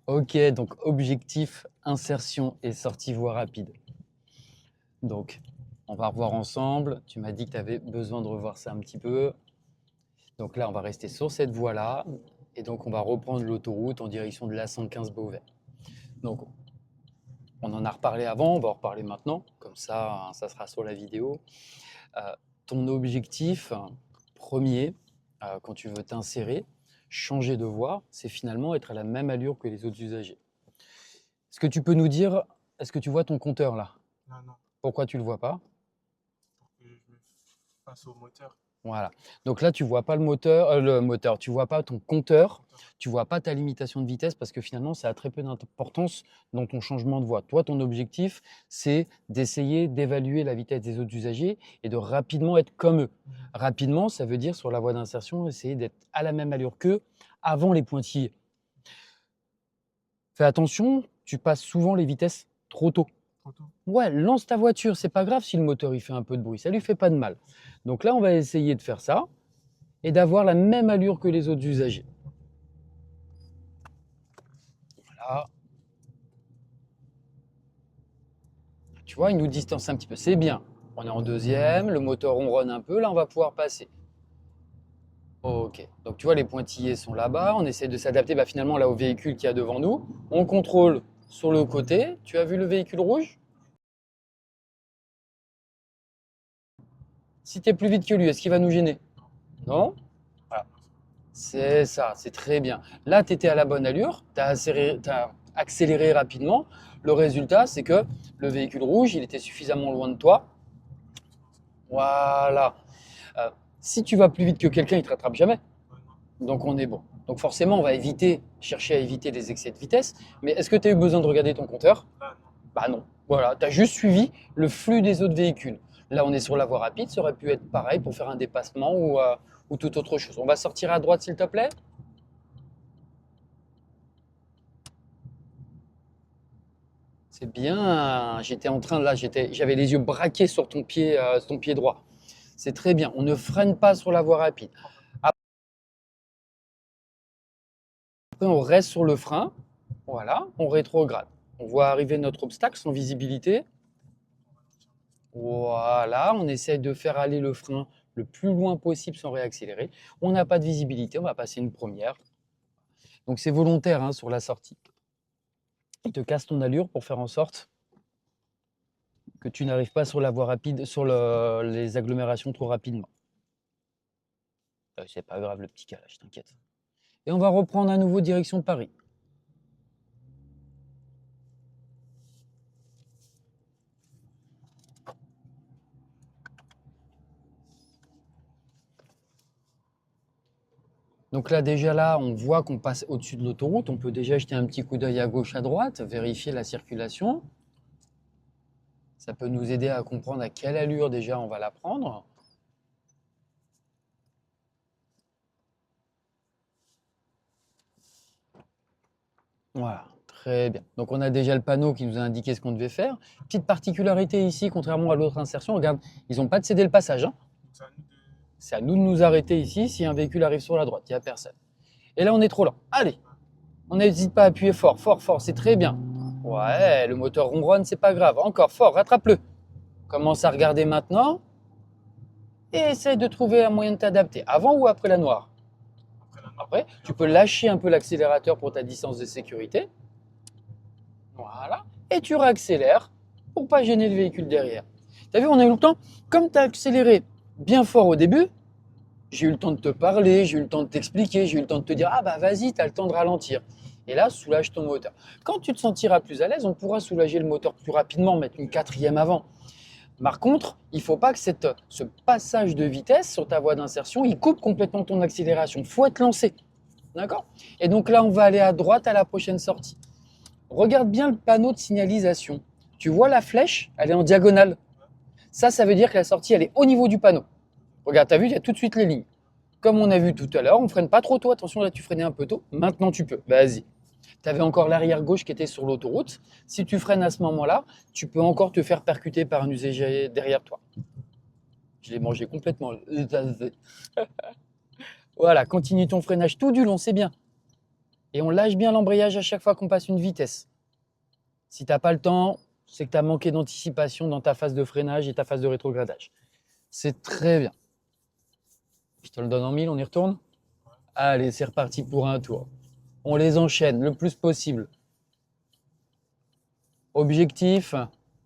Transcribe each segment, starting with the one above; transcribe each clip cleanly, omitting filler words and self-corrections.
Ok, donc objectif, insertion et sortie voie rapide. Donc, on va revoir ensemble. Tu m'as dit que tu avais besoin de revoir ça un petit peu. Donc là, on va rester sur cette voie-là. Et donc, on va reprendre l'autoroute en direction de l'A115 Beauvais. Donc, on en a reparlé avant, on va en reparler maintenant. Comme ça sera sur la vidéo. Euh, Ton objectif premier, quand tu veux t'insérer, changer de voie, c'est finalement être à la même allure que les autres usagers. Est-ce que tu peux nous dire, est-ce que tu vois ton compteur là? Non, non, Pourquoi tu ne le vois pas? pour que je me fasse au moteur. Voilà. Donc là, tu vois pas le moteur, tu vois pas ton compteur, Compteur. tu vois pas ta limitation de vitesse parce que finalement, ça a très peu d'importance dans ton changement de voie. Toi, ton objectif, c'est d'essayer d'évaluer la vitesse des autres usagers et de rapidement être comme eux. Mhm. Rapidement, ça veut dire sur la voie d'insertion, essayer d'être à la même allure qu'eux avant les pointillés. Fais attention, tu passes souvent les vitesses trop tôt. Trop tôt. Ouais, lance ta voiture, c'est pas grave si le moteur il fait un peu de bruit, ça lui fait pas de mal. Donc là, on va essayer de faire ça et d'avoir la même allure que les autres usagers. Voilà. Tu vois, il nous distance un petit peu, c'est bien. On est en deuxième, le moteur ronronne un peu, là on va pouvoir passer. Ok, donc tu vois, les pointillés sont là-bas, on essaie de s'adapter finalement là au véhicule qui a devant nous. On contrôle sur le côté. Tu as vu le véhicule rouge? Si tu es plus vite que lui, est-ce qu'il va nous gêner? Non? Voilà. C'est ça, c'est très bien. Là, tu étais à la bonne allure, tu as accéléré rapidement. Le résultat, c'est que le véhicule rouge, il était suffisamment loin de toi. Voilà. Euh, Si tu vas plus vite que quelqu'un, il te rattrape jamais. Ouais, non. Donc on est bon. Donc forcément, on va chercher à éviter les excès de vitesse. Mais est-ce que tu as eu besoin de regarder ton compteur? Là, non. Bah non. Voilà, tu as juste suivi le flux des autres véhicules. Là, on est sur la voie rapide, ça aurait pu être pareil pour faire un dépassement ou toute autre chose. On va sortir à droite, s'il te plaît. C'est bien. J'étais en train, là, j'avais les yeux braqués sur ton pied droit. C'est très bien. On ne freine pas sur la voie rapide. Après, on reste sur le frein. Voilà, on rétrograde. On voit arriver notre obstacle sans visibilité. Voilà, on essaie de faire aller le frein le plus loin possible sans réaccélérer. On n'a pas de visibilité, on va passer une première. Donc c'est volontaire hein, sur la sortie. Il te casse ton allure pour faire en sorte que tu n'arrives pas sur la voie rapide, sur les agglomérations trop rapidement. C'est pas grave le petit calage, t'inquiète. Et on va reprendre à nouveau direction Paris. Donc là déjà là, on voit qu'on passe au-dessus de l'autoroute. On peut déjà jeter un petit coup d'œil à gauche, à droite, vérifier la circulation. Ça peut nous aider à comprendre à quelle allure déjà on va la prendre. Voilà, très bien. Donc on a déjà le panneau qui nous a indiqué ce qu'on devait faire. Petite particularité ici, contrairement à l'autre insertion, regarde, ils n'ont pas de céder le passage, hein. Donc, c'est à nous de. C'est à nous de nous arrêter ici si un véhicule arrive sur la droite, il n'y a personne. Et là on est trop lent. Allez, on n'hésite pas à appuyer fort, fort, fort, c'est très bien. Ouais, le moteur ronronne, c'est pas grave. Encore fort, rattrape-le. Commence à regarder maintenant et essaye de trouver un moyen de t'adapter. Avant ou après la noire? Après la noire. Après, Et tu peux après, lâcher un peu l'accélérateur pour ta distance de sécurité. Voilà. Et tu réaccélères pour pas gêner le véhicule derrière. T'as vu, on a eu le temps. Comme tu as accéléré bien fort au début, j'ai eu le temps de te parler, j'ai eu le temps de t'expliquer, j'ai eu le temps de te dire ah bah vas-y, tu as le temps de ralentir. Et là, soulage ton moteur. Quand tu te sentiras plus à l'aise, on pourra soulager le moteur plus rapidement, mettre une quatrième avant. Par contre, il ne faut pas que ce passage de vitesse sur ta voie d'insertion, il coupe complètement ton accélération. Il faut être lancé. D'accord? Et donc là, on va aller à droite à la prochaine sortie. Regarde bien le panneau de signalisation. Tu vois la flèche? Elle est en diagonale. Ça veut dire que la sortie, elle est au niveau du panneau. Regarde, tu as vu, il y a tout de suite les lignes. Comme on a vu tout à l'heure, on freine pas trop tôt. Attention, là, tu freinais un peu tôt. Maintenant, tu peux. Vas-y. Tu avais encore l'arrière gauche qui était sur l'autoroute. Si tu freines à ce moment-là, tu peux encore te faire percuter par un usager derrière toi. Je l'ai mangé complètement. Voilà, continue ton freinage tout du long, c'est bien. Et on lâche bien l'embrayage à chaque fois qu'on passe une vitesse. Si tu n'as pas le temps, c'est que tu as manqué d'anticipation dans ta phase de freinage et ta phase de rétrogradage. C'est très bien. Je te le donne en 1000, on y retourne? Allez, c'est reparti pour un tour. On les enchaîne le plus possible. Objectif,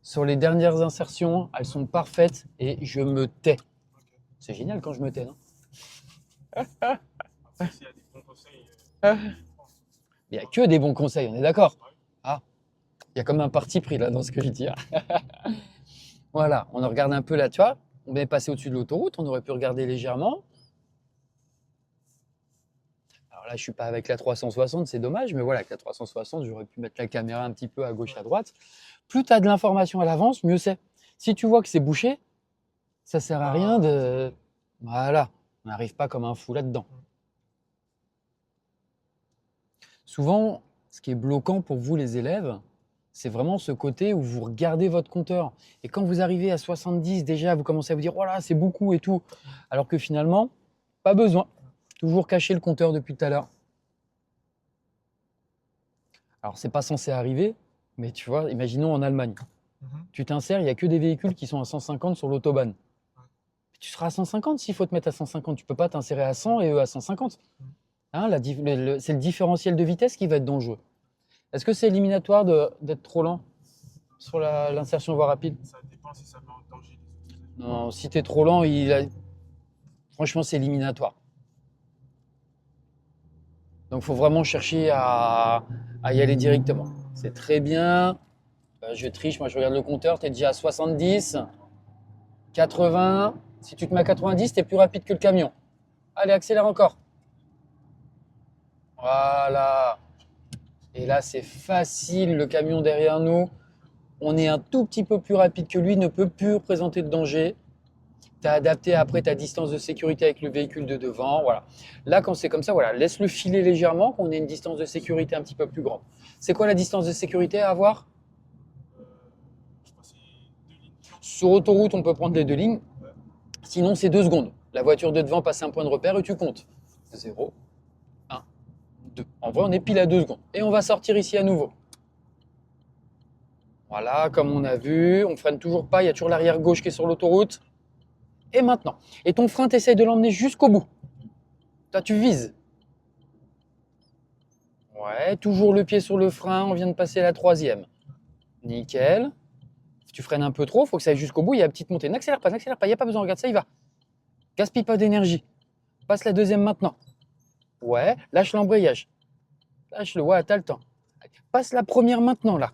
sur les dernières insertions, elles sont parfaites et je me tais. Ok. C'est génial quand je me tais, non? Après, s'il y a des bons conseils, Il n'y a que des bons conseils, on est d'accord? ouais. Ah, il y a comme un parti pris là dans ce que je dis. Voilà, on regarde un peu là, tu vois. On est passé au-dessus de l'autoroute, on aurait pu regarder légèrement. Alors là, je suis pas avec la 360, c'est dommage, mais voilà, avec la 360, j'aurais pu mettre la caméra un petit peu à gauche, à droite. Plus tu as de l'information à l'avance, mieux c'est. Si tu vois que c'est bouché, ça sert à rien de... Voilà, on n'arrive pas comme un fou là-dedans. Souvent, ce qui est bloquant pour vous, les élèves, c'est vraiment ce côté où vous regardez votre compteur. Et quand vous arrivez à 70, déjà, vous commencez à vous dire, voilà, c'est beaucoup et tout. Alors que finalement, pas besoin. Toujours cacher le compteur depuis tout à l'heure. Alors, c'est pas censé arriver, mais tu vois, imaginons en Allemagne. Mhm. Tu t'insères, il n'y a que des véhicules qui sont à 150 sur l'autobahn. Tu seras à 150 s'il faut te mettre à 150. Tu peux pas t'insérer à 100 et eux à 150. Hein, c'est le différentiel de vitesse qui va être dangereux. Est-ce que c'est éliminatoire d'être trop lent sur l'insertion voie rapide? Ça dépend si ça met en danger les autres usagers. Non, si tu es trop lent, franchement, c'est éliminatoire. Donc, il faut vraiment chercher à y aller directement. C'est très bien. Je triche, moi je regarde le compteur, tu es déjà à 70, 80. Si tu te mets à 90, tu es plus rapide que le camion. Allez, accélère encore. Voilà. Et là, c'est facile, le camion derrière nous. On est un tout petit peu plus rapide que lui, ne peut plus représenter de danger. Tu as adapté après ta distance de sécurité avec le véhicule de devant. Voilà. Là, quand c'est comme ça, voilà, laisse-le filer légèrement, qu'on ait une distance de sécurité un petit peu plus grande. C'est quoi la distance de sécurité à avoir? Je pense que c'est 2 lignes. Sur autoroute, on peut prendre les deux lignes. Ouais. Sinon, c'est 2 secondes. La voiture de devant passe un point de repère et tu comptes. 0, 1, 2. En vrai, on est pile à 2 secondes. Et on va sortir ici à nouveau. Voilà, comme on a vu, on freine toujours pas. Il y a toujours l'arrière gauche qui est sur l'autoroute. Et maintenant. Et ton frein, tu essayes de l'emmener jusqu'au bout. Toi, tu vises. Ouais, toujours le pied sur le frein. On vient de passer la 3e. Nickel. Tu freines un peu trop, il faut que ça aille jusqu'au bout. Il y a une petite montée. N'accélère pas, il n'y a pas besoin. Regarde, ça y va. Gaspille pas d'énergie. Passe la 2e maintenant. Ouais, lâche l'embrayage. Lâche-le, ouais, t'as le temps. Passe la première maintenant, là.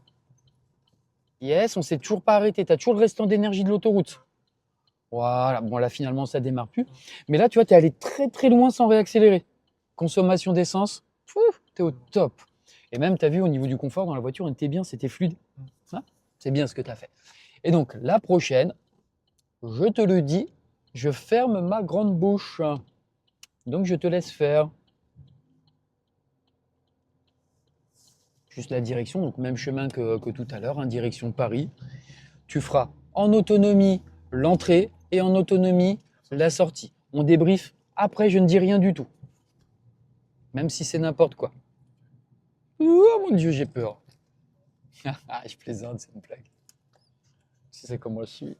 Yes, on s'est toujours pas arrêté. Tu as toujours le restant d'énergie de l'autoroute. Voilà, bon là finalement ça démarre plus. Mais là, tu vois, tu es allé très très loin sans réaccélérer. Consommation d'essence, tu es au top. Et même, tu as vu au niveau du confort dans la voiture, on était bien, c'était fluide. Hein, c'est bien ce que tu as fait. Et donc, la prochaine, je te le dis, je ferme ma grande bouche. Donc, je te laisse faire. Juste la direction, donc même chemin que tout à l'heure, hein, direction Paris. Tu feras en autonomie l'entrée et en autonomie la sortie. On débrief. Après, je ne dis rien du tout. Même si c'est n'importe quoi. Oh mon Dieu, j'ai peur. Je plaisante, c'est une blague. Tu sais comment je suis.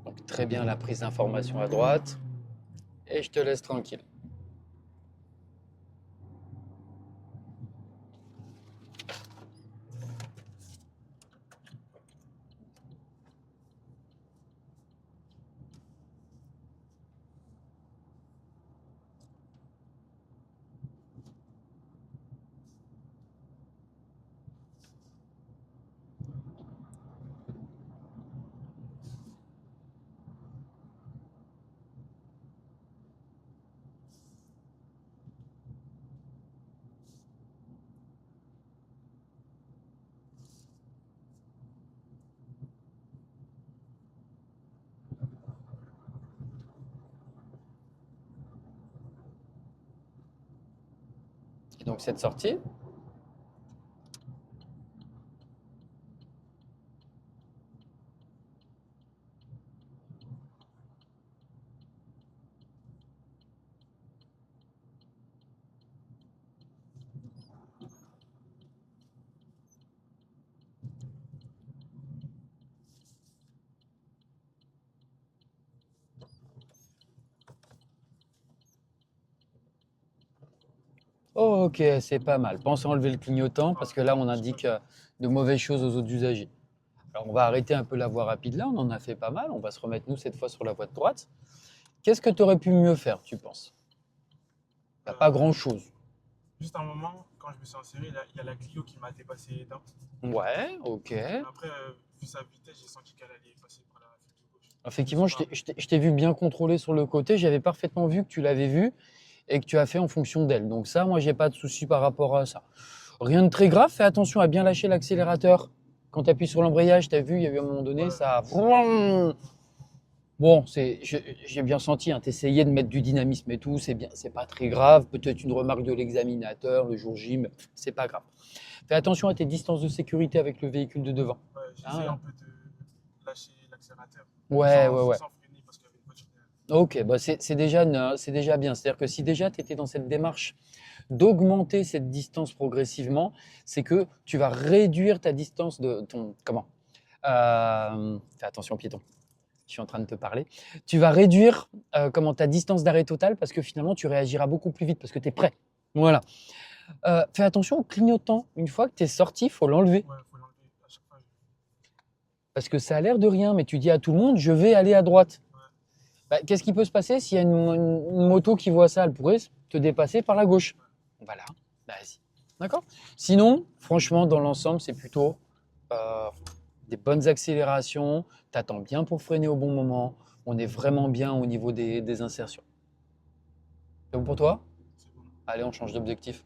Donc, très bien la prise d'information à droite. Et je te laisse tranquille. Et donc cette sortie, ok, c'est pas mal. Pense à enlever le clignotant parce que là, on indique de mauvaises choses aux autres usagers. Alors, on va arrêter un peu la voie rapide là, on en a fait pas mal. On va se remettre, nous, cette fois, sur la voie de droite. Qu'est-ce que tu aurais pu mieux faire, tu penses? Il n'y a pas Euh, grand-chose. Juste un moment, quand je me suis inséré, là, il y a la Clio qui m'a dépassé d'un. Ouais, ok. Après, vu sa vitesse, j'ai senti qu'elle allait passer par la file de gauche. Effectivement, Je sais je t'ai vu bien contrôler sur le côté. J'avais parfaitement vu que tu l'avais vu et que tu as fait en fonction d'elle. Donc ça, moi, j'ai pas de souci par rapport à ça. Rien de très grave. Fais attention à bien lâcher l'accélérateur. Quand tu appuies sur l'embrayage, tu as vu, il y a eu un moment donné, Ouais. ça. Bon, j'ai bien senti, hein, tu essayais de mettre du dynamisme et tout, c'est bien, c'est pas très grave. Peut-être une remarque de l'examinateur le jour J, mais c'est pas grave. Fais attention à tes distances de sécurité avec le véhicule de devant. Ouais, j'ai Hein, essayé là. un peu de lâcher l'accélérateur Ouais, ouais, ouais. sans freiner parce qu'il y avait une voiture derrière. Ok, bah c'est déjà bien. C'est-à-dire que si déjà tu étais dans cette démarche d'augmenter cette distance progressivement, c'est que tu vas réduire ta distance de ton. Comment? Fais attention, piéton. Je suis en train de te parler. Tu vas réduire comment, ta distance d'arrêt total parce que finalement, tu réagiras beaucoup plus vite parce que tu es prêt. Voilà. Fais attention au clignotant. Une fois que tu es sorti, il faut l'enlever. Ouais, faut l'enlever à chaque fois. Parce que ça a l'air de rien, mais tu dis à tout le monde, je vais aller à droite. Ouais. Bah, qu'est-ce qui peut se passer s'il y a une moto qui voit ça? Elle pourrait te dépasser par la gauche. Voilà. Bah, vas-y. D'accord? Sinon, franchement, dans l'ensemble, c'est plutôt euh, des bonnes accélérations. Tu attends bien pour freiner au bon moment. On est vraiment bien au niveau des insertions. C'est bon pour toi? C'est bon. Allez, on change d'objectif.